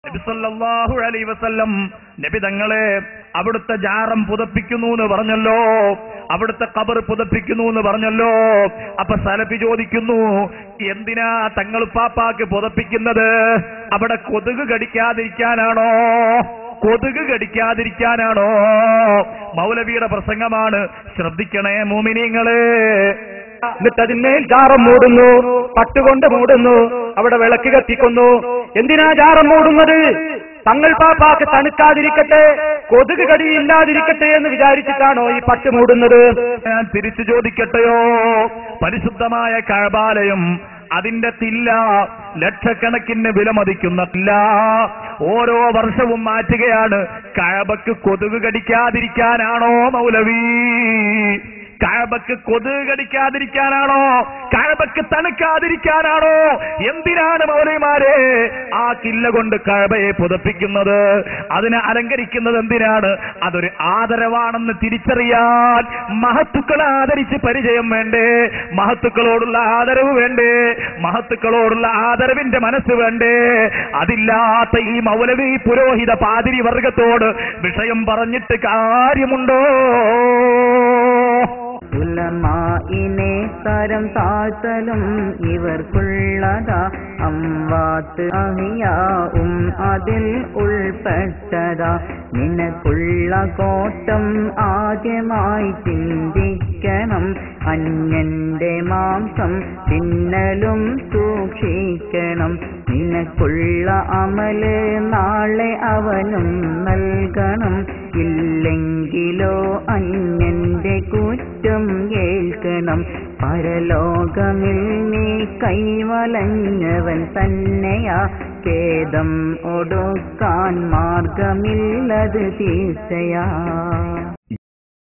നബി സല്ലല്ലാഹു അലൈഹി വസല്ലം നബി തങ്ങളെ അവിടുത്തെ ജാറം പുതപ്പിക്കുന്നു എന്ന് പറഞ്ഞല്ലോ, അവിടുത്തെ ഖബർ പുതപ്പിക്കുന്നു എന്ന് പറഞ്ഞല്ലോ. അപ്പൊ സലഫി ചോദിക്കുന്നു, എന്തിനാ തങ്ങൾ പാപ്പാക്ക് പുതപ്പിക്കുന്നത്? അവിടെ കൊതുക് കടിക്കാതിരിക്കാനാണോ? കൊതുക് കടിക്കാതിരിക്കാനാണോ? മൗലവിയുടെ പ്രസംഗമാണ്, ശ്രദ്ധിക്കണേ മോമിനീങ്ങളെ. എന്നിട്ട് അതിന്മേൽ ജാറം മൂടുന്നു, പട്ടുകൊണ്ട് മൂടുന്നു, അവിടെ വിളക്ക് കത്തിക്കുന്നു. എന്തിനാ ജാറം മൂടുന്നത്? തങ്ങൾ പാപ്പാക്ക് തണുക്കാതിരിക്കട്ടെ, കൊതുക് കടിയില്ലാതിരിക്കട്ടെ എന്ന് വിചാരിച്ചിട്ടാണോ ഈ പട്ട് മൂടുന്നത്? ഞാൻ തിരിച്ചു ചോദിക്കട്ടെയോ? പരിശുദ്ധമായ കഅബാലയം, അതിന്റെ തില്ല ലക്ഷക്കണക്കിന് വിലമതിക്കുന്ന തില്ല ഓരോ വർഷവും മാറ്റുകയാണ്. കഅബക്ക് കൊതുക് കടിക്കാതിരിക്കാനാണോ മൗലവി? കഅബക്ക് കൊതുക് കടിക്കാതിരിക്കാനാണോ? കഅബക്ക് തണുക്കാതിരിക്കാനാണോ? എന്തിനാണ് മൗലവിമാരെ ആ കില്ല കൊണ്ട് കഅബയെ പുതപ്പിക്കുന്നത്? അതിനെ അലങ്കരിക്കുന്നത് എന്തിനാണ്? അതൊരു ആദരവാണെന്ന് തിരിച്ചറിയാൻ മഹത്തുക്കളെ ആദരിച്ച് പരിചയം വേണ്ടേ? മഹത്തുക്കളോടുള്ള ആദരവ് വേണ്ടേ? മഹത്തുക്കളോടുള്ള ആദരവിന്റെ മനസ്സ് വേണ്ടേ? അതില്ലാത്ത ഈ മൗലവി പുരോഹിത പാതിരി വർഗത്തോട് വിഷയം പറഞ്ഞിട്ട് കാര്യമുണ്ടോ? ഉലമാഇനെ തരം താഴ്ത്തലും ഇവർക്കുള്ളതാ, അംവാത്ത് അഹിയാവും അതിൽ ഉൾപ്പെട്ടതാ. നിനക്കുള്ള കോട്ടം ആദ്യമായി ചിന്തിക്കണം, അന്യന്റെ മാംസം തിന്നലും സൂക്ഷിക്കണം. നിനക്കുള്ള അമല് നാളെ അവനും നൽകണം, ഇല്ലെങ്കിലോ അന്യന്റെ കുറ്റം കേൾക്കണം. പരലോകമിൽ നീ കൈവലഞ്ഞവൻ തന്നെയാ, ഖേദം ഒടുക്കാൻ മാർഗമില്ലത് തീർച്ചയാ.